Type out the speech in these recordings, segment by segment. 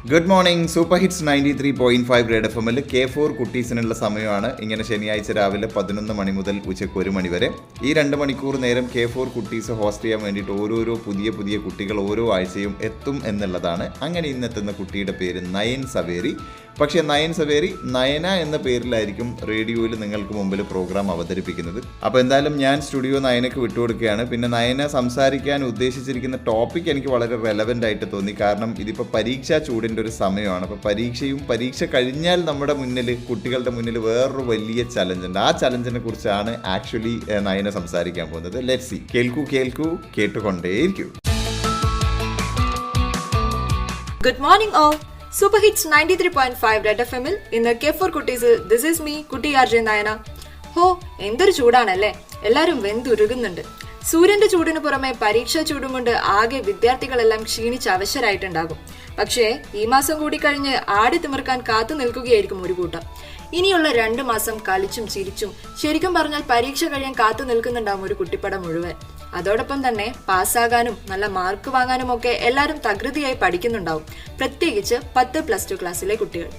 Good morning. Super hits 93.5 red F എമ്മിൽ K4 കുട്ടീസിനുള്ള സമയമാണ്. ഇങ്ങനെ ശനിയാഴ്ച രാവിലെ 11 മണി മുതൽ ഉച്ചയ്ക്ക് 1 മണി വരെ ഈ 2 മണിക്കൂർ നേരം K4 കുട്ടീസ് ഹോസ്റ്റ് ചെയ്യാൻ വേണ്ടിയിട്ട് ഓരോരോ പുതിയ കുട്ടികൾ ഓരോ ആഴ്ചയും എത്തും എന്നുള്ളതാണ്. അങ്ങനെ ഇന്നെത്തുന്ന കുട്ടിയുടെ പേര് നയൻ സവേരി. പക്ഷേ നയൻ സവേരി നയന എന്ന പേരിലായിരിക്കും റേഡിയോയിൽ നിങ്ങൾക്ക് മുമ്പിൽ പ്രോഗ്രാം അവതരിപ്പിക്കുന്നത്. അപ്പോൾ എന്തായാലും ഞാൻ സ്റ്റുഡിയോ നയനക്ക് വിട്ടുകൊടുക്കുകയാണ്. പിന്നെ നയന സംസാരിക്കാൻ ഉദ്ദേശിച്ചിരിക്കുന്ന ടോപ്പിക് എനിക്ക് വളരെ റെലവൻ്റ് ആയിട്ട് തോന്നി. കാരണം ഇതിപ്പോൾ പരീക്ഷാ ചൂടിൻ്റെ ഒരു സമയമാണ്. അപ്പോൾ പരീക്ഷ കഴിഞ്ഞാൽ നമ്മുടെ മുന്നിൽ കുട്ടികളുടെ മുന്നിൽ വേറൊരു വലിയ ചലഞ്ച് ഉണ്ട്. ആ ചലഞ്ചിനെ കുറിച്ചാണ് ആക്ച്വലി നയന സംസാരിക്കാൻ പോകുന്നത്. Let's see. കേൾക്കൂ കേട്ടുകൊണ്ടേയിരിക്കൂ. Good morning all. Super hits 93.5 red F എമ്മിൽ ഇന്ന് K4 കുട്ടീസ് ദിസ് ഈസ് മീ കുട്ടി ആർജെ നയന. ഹോ, എന്തൊരു ചൂടാണല്ലേ. എല്ലാരും വെന്തുരുകുന്നുണ്ട്. സൂര്യന്റെ ചൂടിന് പുറമെ പരീക്ഷാ ചൂടും കൊണ്ട് ആകെ വിദ്യാർത്ഥികളെല്ലാം ക്ഷീണിച്ച് അവശരായിട്ടുണ്ടാകും. പക്ഷേ ഈ മാസം കൂടി കഴിഞ്ഞ് ആടി തിമിർക്കാൻ കാത്തു നിൽക്കുകയായിരിക്കും ഒരു കൂട്ടം. ഇനിയുള്ള 2 മാസം കളിച്ചും ചിരിച്ചും ശരിക്കും പറഞ്ഞാൽ പരീക്ഷ കഴിയാൻ കാത്തു നിൽക്കുന്നുണ്ടാവും ഒരു കുട്ടിപ്പട മുഴുവൻ. അതോടൊപ്പം തന്നെ പാസ്സാകാനും നല്ല മാർക്ക് വാങ്ങാനും ഒക്കെ എല്ലാവരും തകൃതിയായി പഠിക്കുന്നുണ്ടാവും. പ്രത്യേകിച്ച് 10+2 ക്ലാസ്സിലെ കുട്ടികൾ.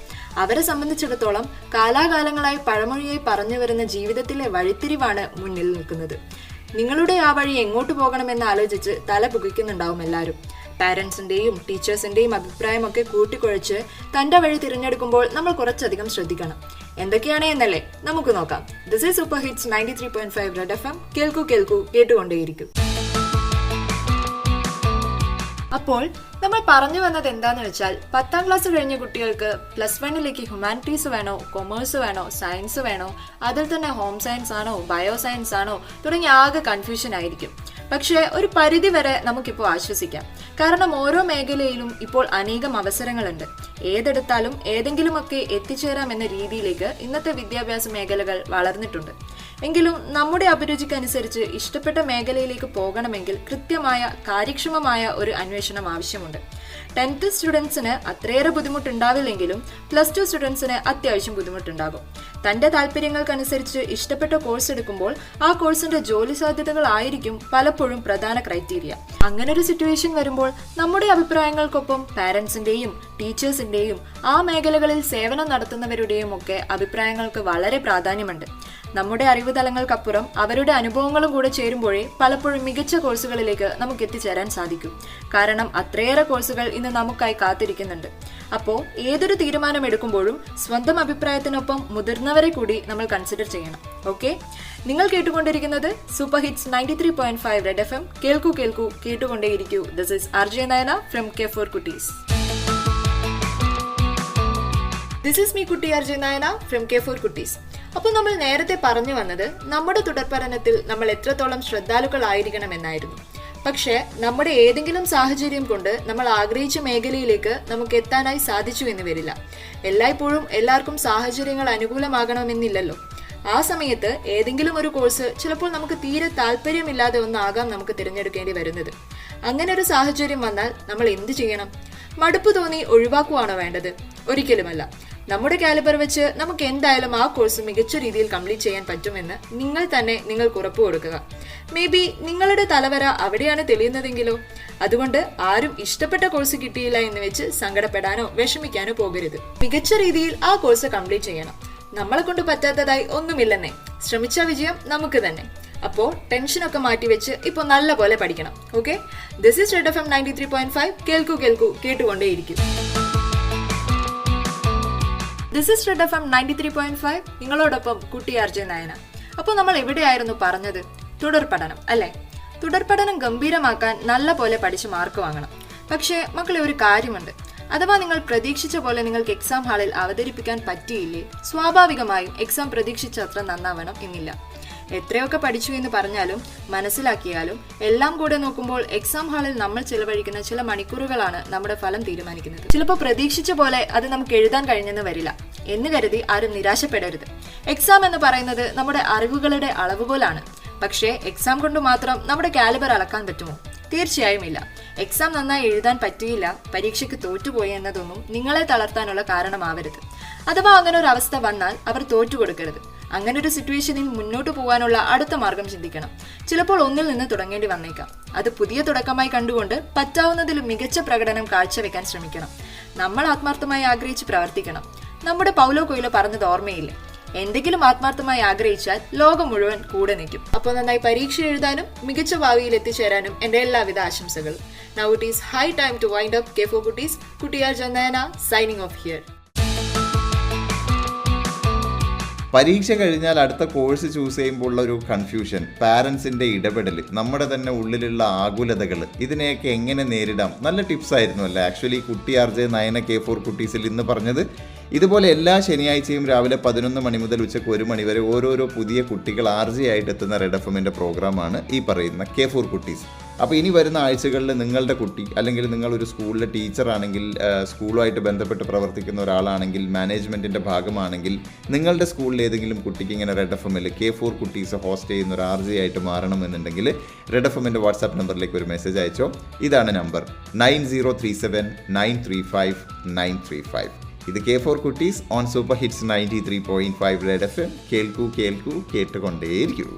അവരെ സംബന്ധിച്ചിടത്തോളം കാലാകാലങ്ങളായി പഴമൊഴിയായി പറഞ്ഞു വരുന്ന ജീവിതത്തിലെ വഴിത്തിരിവാണ് മുന്നിൽ നിൽക്കുന്നത്. നിങ്ങളുടെ ആ വഴി എങ്ങോട്ട് പോകണമെന്ന് ആലോചിച്ച് തല പുകയ്ക്കുന്നുണ്ടാവും എല്ലാവരും. പാരന്റ്സിന്റെയും ടീച്ചേഴ്സിന്റെയും അഭിപ്രായമൊക്കെ കൂട്ടിക്കുഴച്ച് തന്റെ വഴി തിരഞ്ഞെടുക്കുമ്പോൾ നമ്മൾ കുറച്ചധികം ശ്രദ്ധിക്കണം. എന്തൊക്കെയാണ് എന്നല്ലേ നമുക്ക് നോക്കാം. This is super hits 93.5 red F M. കേൾക്കൂ കേട്ടുകൊണ്ടേയിരിക്കും. അപ്പോൾ നമ്മൾ പറഞ്ഞു വന്നത് എന്താന്ന് വെച്ചാൽ 10ാം ക്ലാസ് കഴിഞ്ഞ കുട്ടികൾക്ക് +1 ഹ്യൂമാനിറ്റീസ് വേണോ, കൊമേഴ്സ് വേണോ, സയൻസ് വേണോ, അതിൽ തന്നെ ഹോം സയൻസ് ആണോ, ബയോ സയൻസ് ആണോ തുടങ്ങി ആകെ കൺഫ്യൂഷൻ ആയിരിക്കും. പക്ഷേ ഒരു പരിധി വരെ നമുക്കിപ്പോൾ ആശ്വസിക്കാം. കാരണം ഓരോ മേഖലയിലും ഇപ്പോൾ അനേകം അവസരങ്ങളുണ്ട്. ഏതെടുത്താലും ഏതെങ്കിലുമൊക്കെ എത്തിച്ചേരാം എന്ന രീതിയിലേക്ക് ഇന്നത്തെ വിദ്യാഭ്യാസ മേഖലകൾ വളർന്നിട്ടുണ്ട്. എങ്കിലും നമ്മുടെ അഭിരുചിക്കനുസരിച്ച് ഇഷ്ടപ്പെട്ട മേഖലയിലേക്ക് പോകണമെങ്കിൽ കൃത്യമായ കാര്യക്ഷമമായ ഒരു അന്വേഷണം ആവശ്യമുണ്ട്. 10th സ്റ്റുഡൻസിന് അത്രയേറെ ബുദ്ധിമുട്ടുണ്ടാവില്ലെങ്കിലും +2 സ്റ്റുഡൻസിന് അത്യാവശ്യം ബുദ്ധിമുട്ടുണ്ടാകും. തന്റെ താല്പര്യങ്ങൾക്കനുസരിച്ച് ഇഷ്ടപ്പെട്ട കോഴ്സ് എടുക്കുമ്പോൾ ആ കോഴ്സിന്റെ ജോലി സാധ്യതകളായിരിക്കും പലപ്പോഴും പ്രധാന ക്രൈറ്റീരിയ. അങ്ങനെ ഒരു സിറ്റുവേഷൻ വരുമ്പോൾ നമ്മുടെ അഭിപ്രായങ്ങൾക്കൊപ്പം പാരന്റ്സിന്റെയും ടീച്ചേഴ്സിന്റെയും ആ മേഖലകളിൽ സേവനം നടത്തുന്നവരുടെയും ഒക്കെ അഭിപ്രായങ്ങൾക്ക് വളരെ പ്രാധാന്യമുണ്ട്. നമ്മുടെ അറിവ് തലങ്ങൾക്കപ്പുറം അവരുടെ അനുഭവങ്ങളും കൂടെ ചേരുമ്പോഴേ പലപ്പോഴും മികച്ച കോഴ്സുകളിലേക്ക് നമുക്ക് എത്തിച്ചേരാൻ സാധിക്കും. കാരണം അത്രയേറെ കോഴ്സുകൾ ഇന്ന് നമുക്കായി കാത്തിരിക്കുന്നുണ്ട്. അപ്പോൾ ഏതൊരു തീരുമാനം എടുക്കുമ്പോഴും സ്വന്തം അഭിപ്രായത്തിനൊപ്പം മുതിർന്നവരെ കൂടി നമ്മൾ കൺസിഡർ ചെയ്യണം. ഓക്കെ, നിങ്ങൾ കേട്ടുകൊണ്ടിരിക്കുന്നത് super hits 93.5 red F M. കേൾക്കൂ കേട്ടുകൊണ്ടേയിരിക്കൂ. This is RJ Nayana from K4 കുട്ടീസ്. ദിസ് ഈസ് മീ കുട്ടി ആർജെ നയന ഫ്രം K4 കുട്ടീസ്. അപ്പോൾ നമ്മൾ നേരത്തെ പറഞ്ഞു വന്നത് നമ്മുടെ തുടർപഠനത്തിൽ നമ്മൾ എത്രത്തോളം ശ്രദ്ധാലുക്കളായിരിക്കണം എന്നായിരുന്നു. പക്ഷേ നമ്മുടെ ഏതെങ്കിലും സാഹചര്യം കൊണ്ട് നമ്മൾ ആഗ്രഹിച്ച മേഖലയിലേക്ക് നമുക്ക് എത്താനായി സാധിച്ചു എന്ന് വരില്ല. എല്ലായ്പ്പോഴും എല്ലാവർക്കും സാഹചര്യങ്ങൾ അനുകൂലമാകണമെന്നില്ലല്ലോ. ആ സമയത്ത് ഏതെങ്കിലും ഒരു കോഴ്സ് ചിലപ്പോൾ നമുക്ക് തീരെ താല്പര്യമില്ലാതെ ഒന്നാകാം നമുക്ക് തിരഞ്ഞെടുക്കേണ്ടി വരുന്നത്. അങ്ങനെ ഒരു സാഹചര്യം വന്നാൽ നമ്മൾ എന്ത് ചെയ്യണം? മടുപ്പ് തോന്നി ഒഴിവാക്കുവാണോ വേണ്ടത്? ഒരിക്കലുമല്ല. നമ്മുടെ കാലിബർ വെച്ച് നമുക്ക് എന്തായാലും ആ കോഴ്സ് മികച്ച രീതിയിൽ കംപ്ലീറ്റ് ചെയ്യാൻ പറ്റുമെന്ന് നിങ്ങൾക്ക് ഉറപ്പ് കൊടുക്കുക. മേ ബി നിങ്ങളുടെ തലവര അവിടെയാണ് തെളിയുന്നതെങ്കിലോ? അതുകൊണ്ട് ആരും ഇഷ്ടപ്പെട്ട കോഴ്സ് കിട്ടിയില്ല എന്ന് വെച്ച് സങ്കടപ്പെടാനോ വിഷമിക്കാനോ പോകരുത്. മികച്ച രീതിയിൽ ആ കോഴ്സ് കംപ്ലീറ്റ് ചെയ്യണം. നമ്മളെ കൊണ്ട് പറ്റാത്തതായി ഒന്നുമില്ലെന്നേ. ശ്രമിച്ച വിജയം നമുക്ക് തന്നെ. അപ്പോൾ ടെൻഷനൊക്കെ മാറ്റിവെച്ച് ഇപ്പോൾ നല്ല പോലെ പഠിക്കണം. Okay, this is red F M 93.5. കേൾക്കൂ കേട്ടുകൊണ്ടേയിരിക്കും. This is red F M 93.5. നിങ്ങളോടൊപ്പം കുട്ടി ആർജെ നയന. അപ്പോൾ നമ്മൾ എവിടെയായിരുന്നു പറഞ്ഞത്? തുടർപഠനം അല്ലേ? തുടർപഠനം ഗംഭീരമാക്കാൻ നല്ല പോലെ പഠിച്ച് മാർക്ക് വാങ്ങണം. പക്ഷേ മക്കളെ, ഒരു കാര്യമുണ്ട്. അഥവാ നിങ്ങൾ പ്രതീക്ഷിച്ച പോലെ നിങ്ങൾക്ക് എക്സാം ഹാളിൽ അവതരിപ്പിക്കാൻ പറ്റിയില്ലേ, സ്വാഭാവികമായും എക്സാം പ്രതീക്ഷിച്ച അത്ര നന്നാവണം എന്നില്ല. എത്രയൊക്കെ പഠിച്ചു എന്ന് പറഞ്ഞാലും മനസ്സിലാക്കിയാലും എല്ലാം കൂടെ നോക്കുമ്പോൾ എക്സാം ഹാളിൽ നമ്മൾ ചിലവഴിക്കുന്ന ചില മണിക്കൂറുകളാണ് നമ്മുടെ ഫലം തീരുമാനിക്കുന്നത്. ചിലപ്പോൾ പ്രതീക്ഷിച്ച പോലെ അത് നമുക്ക് എഴുതാൻ കഴിഞ്ഞെന്ന് വരില്ല എന്ന് കരുതി ആരും നിരാശപ്പെടരുത്. എക്സാം എന്ന് പറയുന്നത് നമ്മുടെ അറിവുകളുടെ അളവുകോലാണ്. പക്ഷേ എക്സാം കൊണ്ട് മാത്രം നമ്മുടെ കാലിബർ അളക്കാൻ പറ്റുമോ? തീർച്ചയായും ഇല്ല. എക്സാം നന്നായി എഴുതാൻ പറ്റിയില്ല, പരീക്ഷയ്ക്ക് തോറ്റുപോയി എന്നതൊന്നും നിങ്ങളെ തളർത്താനുള്ള കാരണമാവരുത്. അഥവാ അങ്ങനെ ഒരു അവസ്ഥ വന്നാൽ അവർ തോറ്റുകൊടുക്കരുത്. അങ്ങനെ ഒരു സിറ്റുവേഷനിൽ മുന്നോട്ട് പോകാനുള്ള അടുത്ത മാർഗം ചിന്തിക്കണം. ചിലപ്പോൾ ഒന്നിൽ നിന്ന് തുടങ്ങേണ്ടി വന്നേക്കാം. അത് പുതിയ തുടക്കമായി കണ്ടുകൊണ്ട് പറ്റാവുന്നതിലും മികച്ച പ്രകടനം കാഴ്ചവെക്കാൻ ശ്രമിക്കണം. നമ്മൾ ആത്മാർത്ഥമായി ആഗ്രഹിച്ച് പ്രവർത്തിക്കണം. നമ്മുടെ പൗലോ കൊയ്ലോ പറഞ്ഞത് ഓർമ്മയില്ലേ? എന്തെങ്കിലും ആത്മാർത്ഥമായി ആഗ്രഹിച്ചാൽ ലോകം മുഴുവൻ കൂടെ നിൽക്കും. അപ്പോൾ നന്നായി പരീക്ഷ എഴുതാനും മികച്ച ഭാവിയിൽ എത്തിച്ചേരാനും എൻ്റെ എല്ലാവിധ ആശംസകളും. Now it is high time to wind up K4 Kutis. Kutiyar Jandana signing off here. പരീക്ഷ കഴിഞ്ഞാൽ അടുത്ത കോഴ്സ് ചൂസ് ചെയ്യുമ്പോൾ ഉള്ള ഒരു കൺഫ്യൂഷൻ, പാരൻസിൻ്റെ ഇടപെടൽ, നമ്മുടെ തന്നെ ഉള്ളിലുള്ള ആകുലതകൾ, ഇതിനെയൊക്കെ എങ്ങനെ നേരിടാം? നല്ല ടിപ്സ് ആയിരുന്നു അല്ലേ ആക്ച്വലി കുട്ടി RJ നയന K4 കുട്ടീസിൽ ഇന്ന് പറഞ്ഞത്. ഇതുപോലെ എല്ലാ ശനിയാഴ്ചയും രാവിലെ 11 മണി മുതൽ ഉച്ചയ്ക്ക് 1 മണി വരെ ഓരോരോ പുതിയ കുട്ടികൾ RJ ആയിട്ട് എത്തുന്ന റെഡ് FM-ൻ്റെ പ്രോഗ്രാമാണ് ഈ പറയുന്ന K4 കുട്ടീസ്. അപ്പോൾ ഇനി വരുന്ന ആഴ്ചകളിൽ നിങ്ങളുടെ കുട്ടി, അല്ലെങ്കിൽ നിങ്ങളൊരു സ്കൂളിലെ ടീച്ചറാണെങ്കിൽ, സ്കൂളുമായിട്ട് ബന്ധപ്പെട്ട് പ്രവർത്തിക്കുന്ന ഒരാളാണെങ്കിൽ, മാനേജ്മെൻറ്റിൻ്റെ ഭാഗമാണെങ്കിൽ, നിങ്ങളുടെ സ്കൂളിൽ ഏതെങ്കിലും കുട്ടിക്ക് ഇങ്ങനെ റെഡ് FM-ൽ K4 കുട്ടീസ് ഹോസ്റ്റ് ചെയ്യുന്ന ഒരു RJ ആയിട്ട് മാറണമെന്നുണ്ടെങ്കിൽ റെഡ് FM-ൻ്റെ വാട്സാപ്പ് നമ്പറിലേക്ക് ഒരു മെസ്സേജ് അയച്ചോ. ഇതാണ് നമ്പർ 9037935935. ഇത് K4 കുട്ടീസ് on super hits 93.5 red FM. കേൾക്കൂ കേട്ടുകൊണ്ടേയിരിക്കൂ.